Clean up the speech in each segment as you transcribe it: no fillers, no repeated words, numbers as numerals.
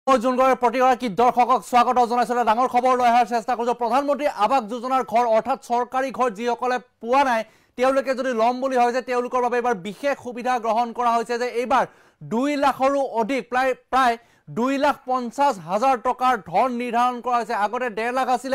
জুনগড়েৰ প্ৰতিগৰাকী দৰ্শকক স্বাগত জনাইছে ডাঙৰ খবৰ লৈ অহাৰ চেষ্টা কৰিছো প্ৰধানমন্ত্ৰী আৱাস যোজনাৰ ঘৰ অৰ্থাৎ চৰকাৰী ঘৰ যিসকলে পোৱা নাই তেওঁলোকে যদি লম বুলি হৈছে তেওঁলোকৰ বাবে এবাৰ বিশেষ সুবিধা গ্ৰহণ কৰা হৈছে যে এইবাৰ 2 লাখৰো অধিক প্ৰায় 2,50,000 টকাৰ ধন নিৰ্ধাৰণ কৰা হৈছে আগতে 1.5 লাখ আছিল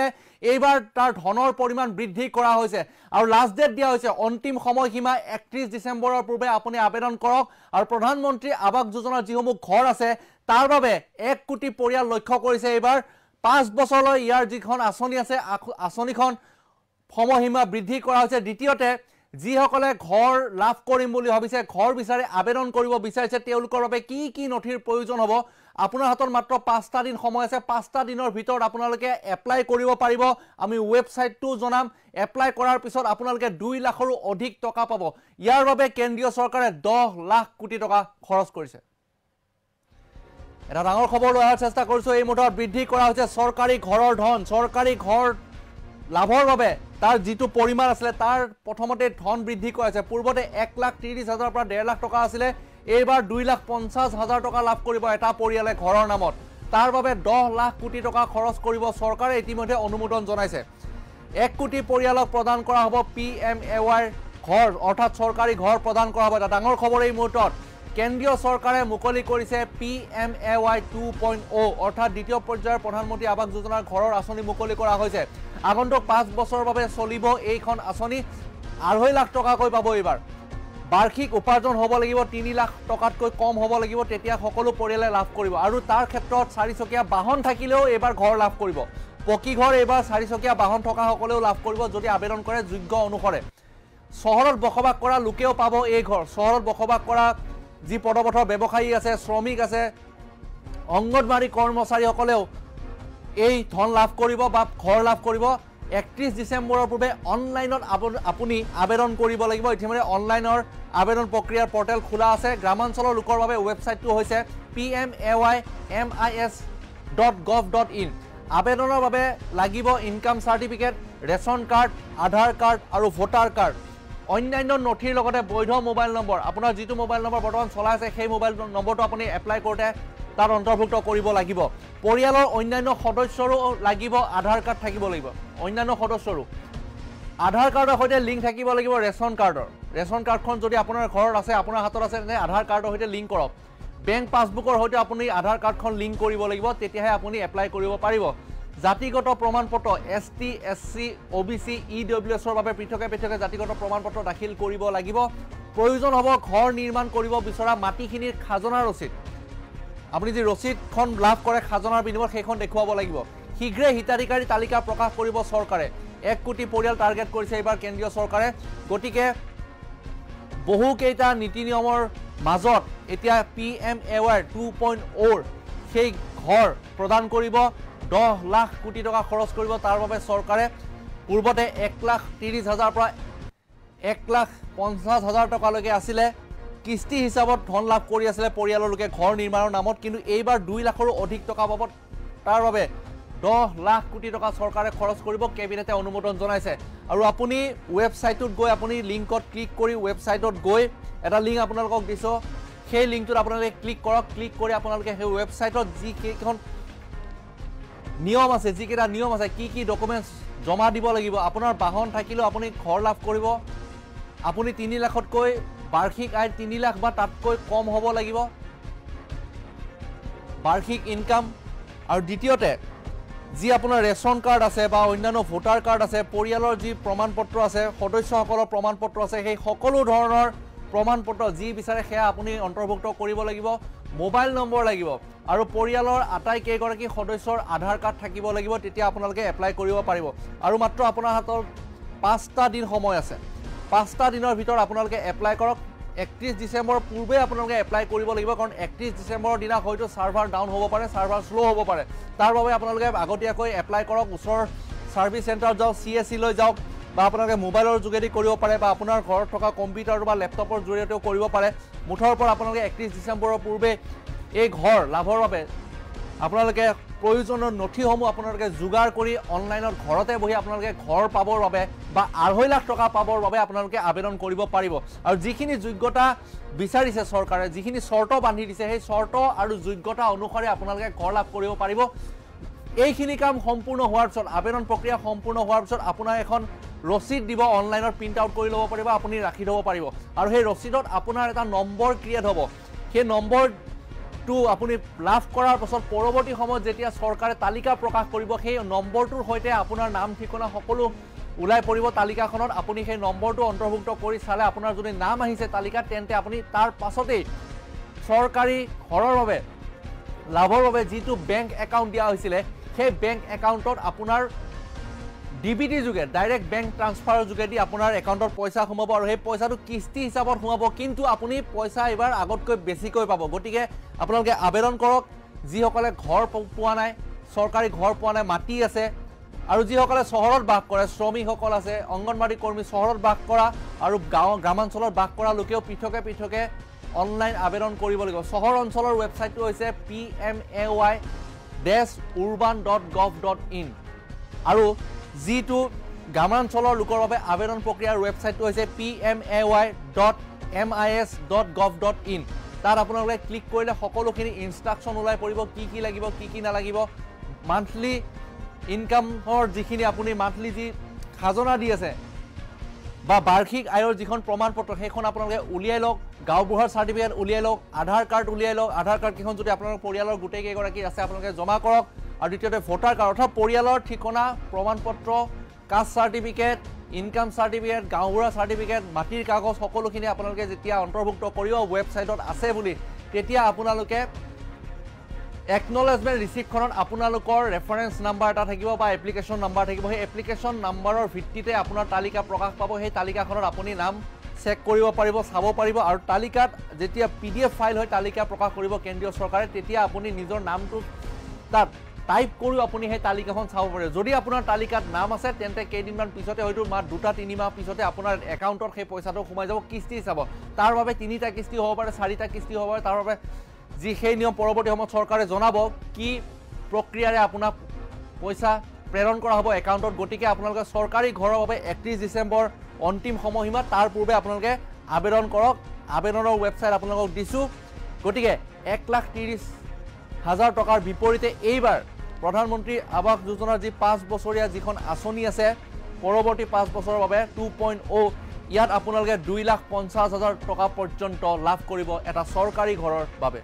এইবাৰ তাৰ ধনৰ পৰিমাণ বৃদ্ধি কৰা হৈছে আৰু লাষ্ট ডেট দিয়া হৈছে অন্তিম সময়সীমা 31 ডিসেম্বৰৰ পূৰ্বে আপুনি আবেদন কৰক আৰু প্ৰধানমন্ত্ৰী আৱাস যোজনাৰ যিসমূহ ঘৰ আছে তাৰ বাবে 1 কোটি পৰিয়াল লক্ষ্য কৰিছে এইবাৰ 5 বছৰলৈ ইয়াৰ যিখন আঁচনি আছে আঁচনিখন সময়সীমা বৃদ্ধি কৰা হৈছে দ্বিতীয়তে যিসকলে ঘৰ লাভ কৰিম বুলি ভাবিছে ঘৰ বিচাৰি আবেদন কৰিব বিচাৰিছে তেওঁলোকৰ বাবে কি কি নথিৰ প্ৰয়োজন হ'ব আপোনাৰ হাতত মাত্ৰ 5টা দিন সময় আছে 5টা দিনৰ ভিতৰত আপোনালোকে এপ্লাই কৰিব পাৰিব আমি ওয়েবসাইটটো জনাম এপ্লাই কৰাৰ পিছত আপোনালোকে 2 লাখৰো অধিক টকা পাব ইয়াৰ বাবে কেন্দ্ৰীয় চৰকাৰে 10 লাখ কোটি টকা খৰচ কৰিছে এটা ডাঙৰ খবৰ লৈ অহাৰ চেষ্টা কৰিছো এই মুহূৰ্তত বৃদ্ধি কৰা হৈছে চৰকাৰী ঘৰৰ ধন চৰকাৰী ঘৰ লাভৰ বাবে তাৰ যিটো পৰিমাণ আছিল তাৰ প্ৰথমতে ধন বৃদ্ধি কৰা হৈছে পূৰ্বতে 1,30,000 পৰা 1.5 লাখ টকা আছিল এইবাৰ 2,50,000 টকা লাভ কৰিব এটা পৰিয়ালে ঘৰৰ নামত তাৰ বাবে 10 লাখ কোটি টকা খৰচ কৰিব চৰকাৰে ইতিমধ্যে অনুমোদন জনাইছে 1 কোটি পৰিয়ালক প্ৰদান কৰা হ'ব PMAY ঘৰ অৰ্থাৎ চৰকাৰী ঘৰ প্ৰদান কৰা হ'ব এটা ডাঙৰ খবৰ এই মুহূৰ্তত কেন্দ্ৰীয় চৰকাৰে মুকলি কৰিছে PMAY 2.0 অৰ্থাৎ দ্বিতীয় পৰ্যায়ৰ প্ৰধানমন্ত্ৰী আৱাস যোজনাৰ ঘৰৰ আঁচনি মুকলি কৰা হৈছে আগন্তুক 5 বছৰৰ বাবে চলিব এইখন আঁচনি 2.5 লাখ টকাকৈ পাব এইবাৰ বাৰ্ষিক উপাৰ্জন হ'ব লাগিব 3 লাখ টকাতকৈ কম হ'ব লাগিব তেতিয়া সকলো পৰিয়ালে লাভ কৰিব আৰু তাৰ ক্ষেত্ৰত 4 চকীয়া বাহন থাকিলেও এইবাৰ ঘৰ লাভ কৰিব পকী ঘৰ এইবাৰ 4 চকীয়া বাহন থকা সকলেও লাভ কৰিব যদি আবেদন কৰে যোগ্য অনুসৰে চহৰত বসবাস কৰা লোকেও পাব এই ঘৰ চহৰত বসবাস কৰা যি পদপথৰ ব্যৱসায়ী আছে শ্ৰমিক আছে অংগনবাড়ী কৰ্মচাৰী সকলেও এই ধন লাভ কৰিব বা ঘৰ লাভ কৰিব 31 ডিসেম্বৰৰ পূৰ্বে অনলাইনত আপুনি আবেদন কৰিব লাগিব ইতিমধ্যে অনলাইনৰ আবেদন প্ৰক্ৰিয়াৰ পৰ্টেল খোলা আছে গ্ৰামাঞ্চলৰ লোকৰ বাবে ওয়েবসাইটটো হৈছে pmaymis.gov.in আবেদনৰ বাবে লাগিব ইনকাম সাৰ্টিফিকেট ৰেশন কাৰ্ড আধাৰ কাৰ্ড আৰু ভোটাৰ কাৰ্ড অন্যান্য নথিৰ লগতে বৈধ মোবাইল নম্বৰ আপোনাৰ যিটো মোবাইল নম্বৰ বৰ্তমান চলাই আছে সেই মোবাইল নম্বৰটো আপুনি এপ্লাই কৰোতে তাৰ অন্তৰ্ভুক্ত কৰিব লাগিব পৰিয়ালৰ অন্যান্য সদস্যৰো লাগিব আধাৰ কাৰ্ড থাকিব লাগিব অন্যান্য সদস্যৰো আধাৰ কাৰ্ডৰ সৈতে লিংক থাকিব লাগিব ৰেশন কাৰ্ডখন যদি আপোনাৰ ঘৰত আছে আপোনাৰ হাতত আছে তেনে আধাৰ কাৰ্ডৰ সৈতে লিংক কৰক বেংক পাছবুকৰ সৈতে আপুনি আধাৰ কাৰ্ডখন লিংক কৰিব লাগিব তেতিয়াহে আপুনি এপ্লাই কৰিব পাৰিব জাতিগত প্ৰমাণপত্ৰ ST SC OBC EWS ৰ বাবে পৃথকে জাতিগত প্ৰমাণপত্ৰ দাখিল কৰিব লাগিব প্ৰয়োজন হ'ব ঘৰ নিৰ্মাণ কৰিব বিচৰা মাটিখিনিৰ খাজনা ৰচিদ আপুনি যি ৰচিদখন লাভ কৰে খাজনাৰ বিনিময়ত সেইখন দেখুৱাব লাগিব শীঘ্ৰে হিতাধিকাৰী তালিকা প্ৰকাশ কৰিব চৰকাৰে 1 কোটি পৰিয়াল টাৰ্গেট কৰিছে এইবাৰ কেন্দ্ৰীয় চৰকাৰে গতিকে বহু কেইটা নীতি নিয়মৰ মাজত এতিয়া PMAY 2.0 সেই ঘৰ প্ৰদান কৰিব 10 লাখ কোটি টকা খৰচ কৰিব তাৰ বাবে চৰকাৰে পূৰ্বতে 1,30,000 পৰা 1,50,000 টকালৈকে আছিল কিস্তি হিচাপত ধন লাভ কৰি আছিল পৰিয়ালৰ লোকে ঘৰ নিৰ্মাণৰ নামত কিন্তু এইবাৰ 2 লাখৰো অধিক টকা পাব তাৰ বাবে 10 লাখ কোটি টকা চৰকাৰে খৰচ কৰিব কেবিনেটে অনুমোদন জনাইছে আৰু আপুনি ওয়েবসাইটত গৈ আপুনি লিংকত ক্লিক কৰি ওয়েবসাইটত গৈ এটা লিংক আপোনালোকক দিছো সেই লিংকটোত আপোনালোকে ক্লিক কৰক ক্লিক কৰি আপোনালোকে সেই ওয়েবসাইটত যি কেইখন নিয়ম আছে যিকেইটা নিয়ম আছে কি ডকুমেন্টছ জমা দিব লাগিব আপোনাৰ বাহন থাকিলেও আপুনি ঘৰ লাভ কৰিব আপুনি 3 লাখতকৈ বাৰ্ষিক আয় 3 লাখ বা তাতকৈ কম হ'ব লাগিব বাৰ্ষিক ইনকাম আৰু দ্বিতীয়তে যি আপোনাৰ ৰেশন কাৰ্ড আছে বা অন্যান্য ভোটাৰ কাৰ্ড আছে পৰিয়ালৰ যি প্ৰমাণপত্ৰ আছে সদস্যসকলৰ প্ৰমাণপত্ৰ আছে সেই সকলো ধৰণৰ প্ৰমাণপত্ৰ যি বিচাৰে সেয়া আপুনি অন্তৰ্ভুক্ত কৰিব লাগিব মোবাইল নম্বৰ লাগিব আৰু পৰিয়ালৰ আটাই কেইগৰাকী সদস্যৰ আধাৰ কাৰ্ড থাকিব লাগিব তেতিয়া আপোনালোকে এপ্লাই কৰিব পাৰিব আৰু মাত্ৰ আপোনাৰ হাতত 5টা দিন সময় আছে 5টা দিনৰ ভিতৰত আপোনালোকে এপ্লাই কৰক 31 ডিসেম্বৰৰ পূৰ্বে আপোনালোকে এপ্লাই কৰিব লাগিব কাৰণ 31 ডিসেম্বৰৰ দিনা হয়তো সাৰ্ভাৰ ডাউন হ'ব পাৰে সাৰ্ভাৰ স্লো হ'ব পাৰে তাৰ বাবে আপোনালোকে আগতীয়াকৈ এপ্লাই কৰক ওচৰ সাৰ্ভিস চেণ্টাৰ যাওক CSC লৈ যাওক বা আপোনালোকে মোবাইলৰ যোগেদি কৰিব পাৰে বা আপোনাৰ ঘৰত থকা কম্পিউটাৰ বা লেপটপৰ জৰিয়তেও কৰিব পাৰে মুঠৰ পৰা আপোনালোকে 31 ডিসেম্বৰৰ পূৰ্বে এই ঘৰ লাভৰ বাবে আপোনালোকে প্ৰয়োজনীয় নথিসমূহ আপোনালোকে যোগাৰ কৰি অনলাইনত ঘৰতে বহি আপোনালোকে ঘৰ পাবৰ বাবে বা 2.5 লাখ টকা পাবৰ বাবে আপোনালোকে আবেদন কৰিব পাৰিব আৰু যিখিনি যোগ্যতা বিচাৰিছে চৰকাৰে যিখিনি চৰ্ত বান্ধি দিছে সেই চৰ্ত আৰু যোগ্যতা অনুসাৰে আপোনালোকে ঘৰ লাভ কৰিব পাৰিব এইখিনি কাম সম্পূৰ্ণ হোৱাৰ পিছত আবেদন প্ৰক্ৰিয়া সম্পূৰ্ণ হোৱাৰ পিছত আপোনাৰ এখন ৰচিদ দিব অনলাইনত প্ৰিন্ট আউট কৰি ল'ব পাৰিব আপুনি ৰাখি থ'ব পাৰিব আৰু সেই ৰচিদত আপোনাৰ এটা নম্বৰ ক্ৰিয়েট হ'ব সেই নম্বৰটো আপুনি লাভ কৰাৰ পাছত পৰৱৰ্তী সময়ত যেতিয়া চৰকাৰে তালিকা প্ৰকাশ কৰিব সেই নম্বৰটোৰ সৈতে আপোনাৰ নাম ঠিকনা সকলো ওলাই পৰিব তালিকাখনত আপুনি সেই নম্বৰটো অন্তৰ্ভুক্ত কৰি চালে আপোনাৰ যদি নাম আহিছে তালিকাত তেন্তে আপুনি তাৰ পাছতেই চৰকাৰী ঘৰৰ বাবে লাভৰ বাবে যিটো বেংক একাউণ্ট দিয়া হৈছিলে সেই বেংক একাউণ্টত আপোনাৰ ডিবিটি যোগে ডাইৰেক্ট বেংক ট্ৰান্সফাৰৰ যোগেদি আপোনাৰ একাউণ্টত পইচা সোমাব আৰু সেই পইচাটো কিস্তি হিচাপত সোমাব কিন্তু আপুনি পইচা এবাৰ আগতকৈ বেছিকৈ পাব গতিকে আপোনালোকে আবেদন কৰক যিসকলে ঘৰ পোৱা নাই চৰকাৰী ঘৰ পোৱা নাই মাটি আছে আৰু যিসকলে চহৰত বাস কৰে শ্ৰমিকসকল আছে অংগনবাড়ী কৰ্মী চহৰত বাস কৰা আৰু গ্ৰামাঞ্চলত বাস কৰা লোকেও পৃথকে পৃথকে অনলাইন আবেদন কৰিব লাগিব চহৰ অঞ্চলৰ ৱেবছাইটটো হৈছে pmay-urban.gov.in আৰু যিটো গ্ৰামাঞ্চলৰ লোকৰ বাবে আবেদন প্ৰক্ৰিয়াৰ ৱেবছাইটটো হৈছে pmay.mis.gov.in তাত আপোনালোকে ক্লিক কৰিলে সকলোখিনি ইনষ্ট্ৰাকশ্যন ওলাই পৰিব কি লাগিব কি নালাগিব মান্থলি ইনকামৰ যিখিনি আপুনি মান্থলি যি খাজনা দি আছে বা বাৰ্ষিক আয়ৰ যিখন প্ৰমাণপত্ৰ সেইখন আপোনালোকে উলিয়াই লওক গাঁওবুঢ়াৰ চাৰ্টিফিকেট উলিয়াই লওক আধাৰ কাৰ্ড উলিয়াই লওক আধাৰ কাৰ্ডকেইখন যদি আপোনালোকৰ পৰিয়ালৰ গোটেই কেইগৰাকী আছে আপোনালোকে জমা কৰক আৰু দ্বিতীয়তে ভোটাৰ কাৰ্ড অৰ্থাৎ পৰিয়ালৰ ঠিকনা প্ৰমাণপত্ৰ কাষ্ট চাৰ্টিফিকেট ইনকাম চাৰ্টিফিকেট গাঁওবুঢ়া চাৰ্টিফিকেট মাটিৰ কাগজ সকলোখিনি আপোনালোকে যেতিয়া অন্তৰ্ভুক্ত কৰিব ৱেবছাইটত আছে বুলি তেতিয়া আপোনালোকে একনলেজমেণ্ট ৰিচিপ্টখনত আপোনালোকৰ ৰেফাৰেন্স নাম্বাৰ এটা থাকিব বা এপ্লিকেশ্যন নাম্বাৰ থাকিব সেই এপ্লিকেশ্যন নাম্বাৰৰ ভিত্তিতে আপোনাৰ তালিকা প্ৰকাশ পাব সেই তালিকাখনত আপুনি নাম চেক কৰিব পাৰিব চাব পাৰিব আৰু তালিকাত যেতিয়া PDF ফাইল হয় তালিকা প্ৰকাশ কৰিব কেন্দ্ৰীয় চৰকাৰে তেতিয়া আপুনি নিজৰ নামটো তাত টাইপ কৰিও আপুনি সেই তালিকাখন চাব পাৰিব যদি আপোনাৰ তালিকাত নাম আছে তেন্তে কেইদিনমান পিছতে হয়তো 2-3 মাহ পিছতে আপোনাৰ একাউণ্টত সেই পইচাটো সোমাই যাব কিস্তি চাব তাৰ বাবে 3টা কিস্তি হ'ব পাৰে 4টা কিস্তি হ'ব পাৰে তাৰ বাবে যি সেই নিয়ম পৰৱৰ্তী সময়ত চৰকাৰে জনাব কি প্ৰক্ৰিয়াৰে আপোনাক পইচা প্ৰেৰণ কৰা হ'ব একাউণ্টত গতিকে আপোনালোকে চৰকাৰী ঘৰৰ বাবে 31 ডিচেম্বৰ অন্তিম সময়সীমা তাৰ পূৰ্বে আপোনালোকে আবেদন কৰক আবেদনৰ ৱেবছাইট আপোনালোকক দিছোঁ গতিকে 1,30,000 টকাৰ বিপৰীতে এইবাৰ প্ৰধানমন্ত্ৰী আৱাস যোজনাৰ যি 5 বছৰীয়া যিখন আঁচনি আছে পৰৱৰ্তী 5 বছৰৰ বাবে 2.0 ইয়াত আপোনালোকে 2,50,000 টকা পৰ্যন্ত লাভ কৰিব এটা চৰকাৰী ঘৰৰ বাবে